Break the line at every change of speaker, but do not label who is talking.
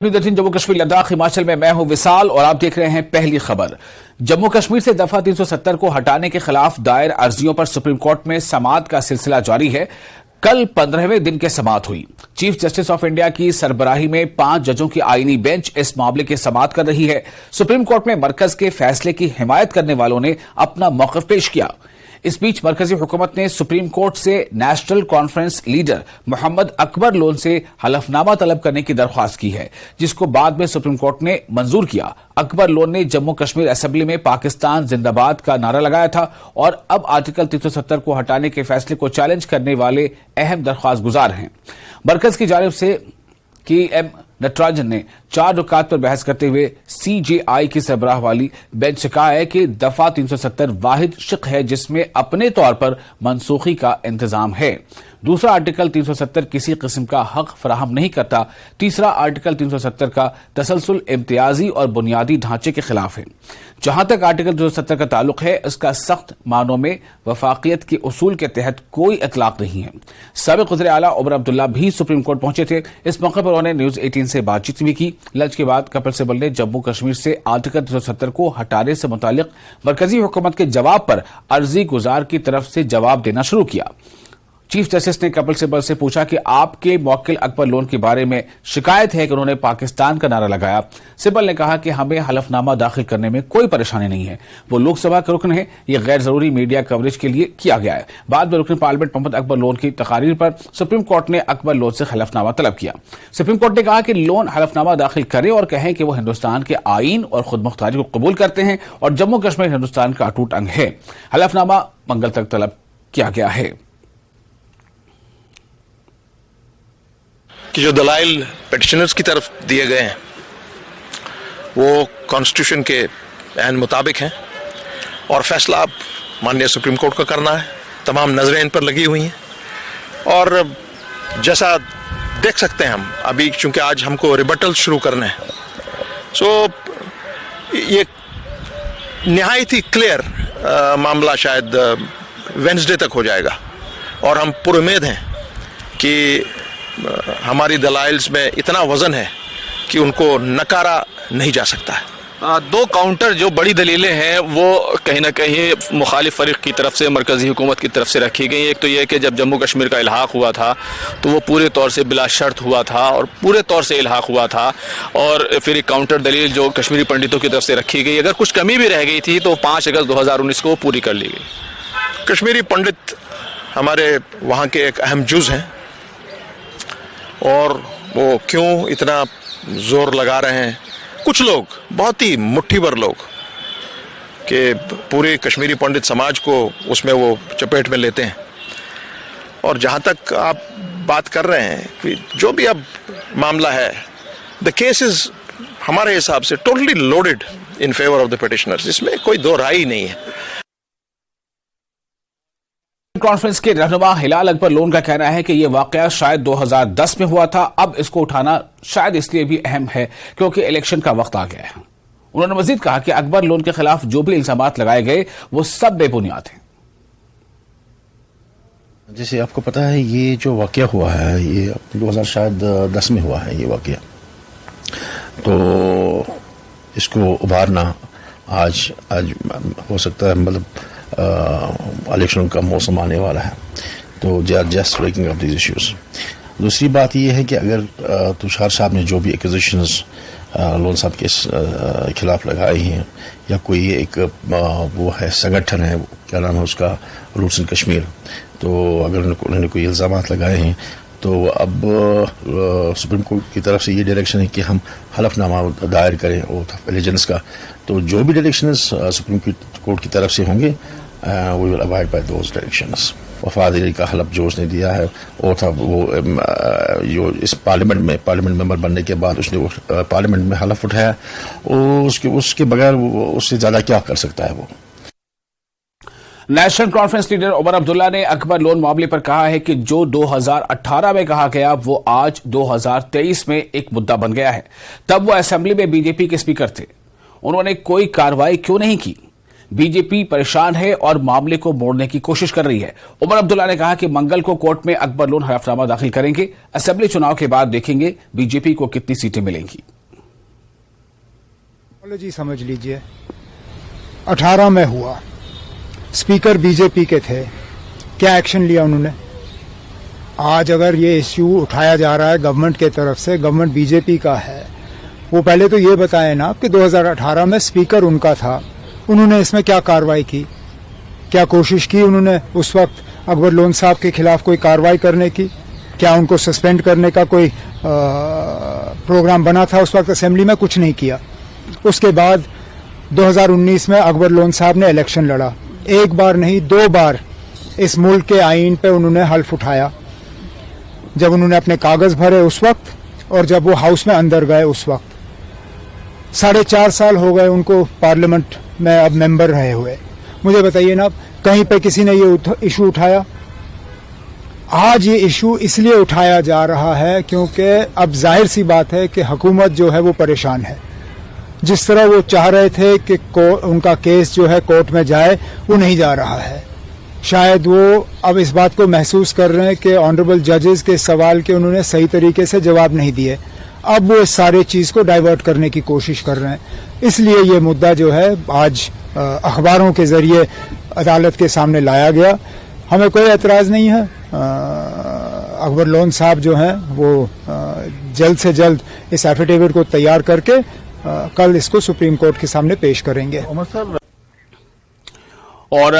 जम्मू कश्मीर लद्दाख हिमाचल में मैं हूं विशाल और आप देख रहे हैं पहली खबर। जम्मू कश्मीर से दफा 370 को हटाने के खिलाफ दायर अर्जियों पर सुप्रीम कोर्ट में समाअत का सिलसिला जारी है। कल 15वें दिन की समाअत हुई। चीफ जस्टिस ऑफ इंडिया की सरबराही में 5 जजों की आईनी बेंच इस मामले की समाअत कर रही है। सुप्रीम कोर्ट में मरकज के फैसले की हिमायत करने वालों ने अपना मौक़िफ़ पेश किया। इस बीच मरकजी हुकूमत ने सुप्रीम कोर्ट से national conference leader Mohammad Akbar Lone से हलफनामा तलब करने की दरख्वास्त की है, जिसको बाद में सुप्रीम कोर्ट ने मंजूर किया। अकबर लोन ने जम्मू कश्मीर असेंबली में पाकिस्तान जिंदाबाद का नारा लगाया था और अब आर्टिकल 370 को हटाने के फैसले को चैलेंज करने वाले अहम दरख्वास्त गुजार हैं। मरकज की जानिब से KM नटराजन ने 4 रुकात पर बहस करते हुए CJI की सरबराह वाली बेंच से कहा है कि दफा 370 वाहिद शिक है जिसमें अपने तौर पर मनसूखी का इंतजाम है। दूसरा आर्टिकल 370 किसी किस्म का हक फराहम नहीं करता। तीसरा आर्टिकल 370 का तसलसल इम्तियाजी और बुनियादी ढांचे के खिलाफ है। जहां तक आर्टिकल 370 का ताल्लुक है, इसका सख्त मानों में वफाकियत के उसूल के तहत कोई इतलाक नहीं है। साबिक वज़ीर आला उमर अब्दुल्ला भी सुप्रीम कोर्ट पहुंचे थे। इस मौके पर उन्होंने न्यूज 18 से बातचीत भी की। लंच के बाद कपिल सिब्बल ने जम्मू कश्मीर से आर्टिकल 370 को हटाने से मुतालिक मरकजी हुकूमत के जवाब पर अर्जी गुजार की तरफ से जवाब देना शुरू किया। चीफ जस्टिस ने कपिल सिब्बल से पूछा कि आपके मौक्किल अकबर लोन के बारे में शिकायत है कि उन्होंने पाकिस्तान का नारा लगाया। सिब्बल ने कहा कि हमें हलफनामा दाखिल करने में कोई परेशानी नहीं है, वो लोकसभा के रुकन है, ये गैर जरूरी मीडिया कवरेज के लिए किया गया है। बाद में रुकन पार्लियामेंट मोहम्मद अकबर लोन की तकारीर पर सुप्रीम कोर्ट ने अकबर लोन से हलफनामा तलब किया। सुप्रीम कोर्ट ने कहा कि लोन हलफनामा दाखिल करें और कहें कि वो हिंदुस्तान के आईन और खुद मुख्तारी को कबूल करते हैं और जम्मू कश्मीर हिंदुस्तान का अटूट अंग है। हलफनामा मंगल तक तलब किया गया है।
कि जो दलाइल पेटिशनर्स की तरफ दिए गए हैं वो कॉन्स्टिट्यूशन के ऐन मुताबिक हैं और फैसला अब माननीय सुप्रीम कोर्ट का करना है। तमाम नजरें इन पर लगी हुई हैं और जैसा देख सकते हैं हम अभी, चूंकि आज हमको रिबटल शुरू करने हैं, सो ये निहायत ही क्लियर मामला शायद वेंसडे तक हो जाएगा और हम पूरी उम्मीद हैं कि हमारी दलाइल्स में इतना वजन है कि उनको नकारा नहीं जा सकता है।
2 काउंटर जो बड़ी दलीलें हैं वो कहीं ना कहीं मुखालिफ फरीक की तरफ से मरकजी हुकूमत की तरफ से रखी गई। एक तो ये कि जब जम्मू कश्मीर का इल्हाक हुआ था तो वो पूरे तौर से बिला शर्त हुआ था और पूरे तौर से इल्हाक हुआ था, और फिर एक काउंटर दलील जो कश्मीरी पंडितों की तरफ से रखी गई, अगर कुछ कमी भी रह गई थी तो 5 अगस्त 2019 को पूरी कर ली गई।
कश्मीरी पंडित हमारे वहाँ के एक अहम जुज़ हैं और वो क्यों इतना जोर लगा रहे हैं, कुछ लोग, बहुत ही मुट्ठी भर लोग, कि पूरे कश्मीरी पंडित समाज को उसमें वो चपेट में लेते हैं। और जहाँ तक आप बात कर रहे हैं कि जो भी अब मामला है, द केस इज हमारे हिसाब से totally loaded in favour of the petitioners, इसमें कोई दो राय ही नहीं है।
कॉन्फ्रेंस के रहनुमा हिलाल अकबर लोन का कहना है कि यह वाकया शायद 2010 में हुआ था। अब इसको उठाना शायद इसलिए भी अहम है क्योंकि इलेक्शन का वक्त आ गया है। उन्होंने मजीद कहा कि अकबर लोन के खिलाफ जो भी इल्जामात लगाए गए वो सब बेबुनियाद हैं।
जैसे आपको पता है, ये जो वाकया हुआ है ये 2010 में हुआ है ये वाकया, तो इसको उभारना आज हो सकता है, मतलब इलेक्शन का मौसम आने वाला है, तो they are just breaking up these issues. दूसरी बात ये है कि अगर तुषार साहब ने जो भी एक्विजिशंस लोन साहब के खिलाफ लगाई हैं, या कोई एक वो है संगठन है, क्या नाम है उसका, रूट्स इन कश्मीर, तो अगर उन्होंने कोई इल्ज़ामात लगाए हैं तो अब सुप्रीम कोर्ट की तरफ से ये डायरेक्शन है कि हम हलफनामा दायर करें और एलिजेंस का, तो जो भी डायरेक्शन सुप्रीम कोर्ट की तरफ से होंगे we will abide by those directions. वफादारी का हलफ जो उसने दिया है और था वो जो इस पार्लियामेंट मेंबर बनने के बाद उसने वो पार्लियामेंट में हलफ उठाया, और उसके बगैर उससे ज़्यादा क्या कर सकता है वो।
National conference leader Omar Abdullah ने अकबर लोन मामले पर कहा है कि जो 2018 में कहा गया वो आज 2023 में एक मुद्दा बन गया है। तब वो असेंबली में बीजेपी के स्पीकर थे, उन्होंने कोई कार्रवाई क्यों नहीं की? बीजेपी परेशान है और मामले को मोड़ने की कोशिश कर रही है। उमर अब्दुल्ला ने कहा कि मंगल को कोर्ट में अकबर लोन हलफनामा दाखिल करेंगे। असेंबली चुनाव के बाद देखेंगे बीजेपी को कितनी सीटें मिलेंगी।
जी समझ लीजिए 18 में हुआ, स्पीकर बीजेपी के थे, क्या एक्शन लिया उन्होंने? आज अगर ये इश्यू उठाया जा रहा है गवर्नमेंट के तरफ से, गवर्नमेंट बीजेपी का है, वो पहले तो ये बताए ना कि 2018 में स्पीकर उनका था, उन्होंने इसमें क्या कार्रवाई की, क्या कोशिश की उन्होंने उस वक्त अकबर लोन साहब के खिलाफ कोई कार्रवाई करने की? क्या उनको सस्पेंड करने का कोई प्रोग्राम बना था उस वक्त असेंबली में? कुछ नहीं किया। उसके बाद 2019 में अकबर लोन साहब ने इलेक्शन लड़ा, एक बार नहीं 2 बार इस मुल्क के आईन पे उन्होंने हल्फ उठाया, जब उन्होंने अपने कागज भरे उस वक्त और जब वो हाउस में अंदर गए उस वक्त। 4.5 साल हो गए उनको पार्लियामेंट में अब मेंबर रहे हुए। मुझे बताइए ना, कहीं पे किसी ने ये इशू उठाया? आज ये इशू इसलिए उठाया जा रहा है क्योंकि अब जाहिर सी बात है कि हुकूमत जो है वो परेशान है। जिस तरह वो चाह रहे थे कि उनका केस जो है कोर्ट में जाए, वो नहीं जा रहा है। शायद वो अब इस बात को महसूस कर रहे हैं कि ऑनरेबल जजेस के सवाल के उन्होंने सही तरीके से जवाब नहीं दिए। अब वो इस सारे चीज को डाइवर्ट करने की कोशिश कर रहे हैं। इसलिए ये मुद्दा जो है आज अखबारों के जरिए अदालत के सामने लाया गया। हमें कोई एतराज नहीं है। अकबर लोन साहब जो हैं वो जल्द से जल्द इस एफिडेविट को तैयार करके कल इसको सुप्रीम कोर्ट के सामने पेश करेंगे।
और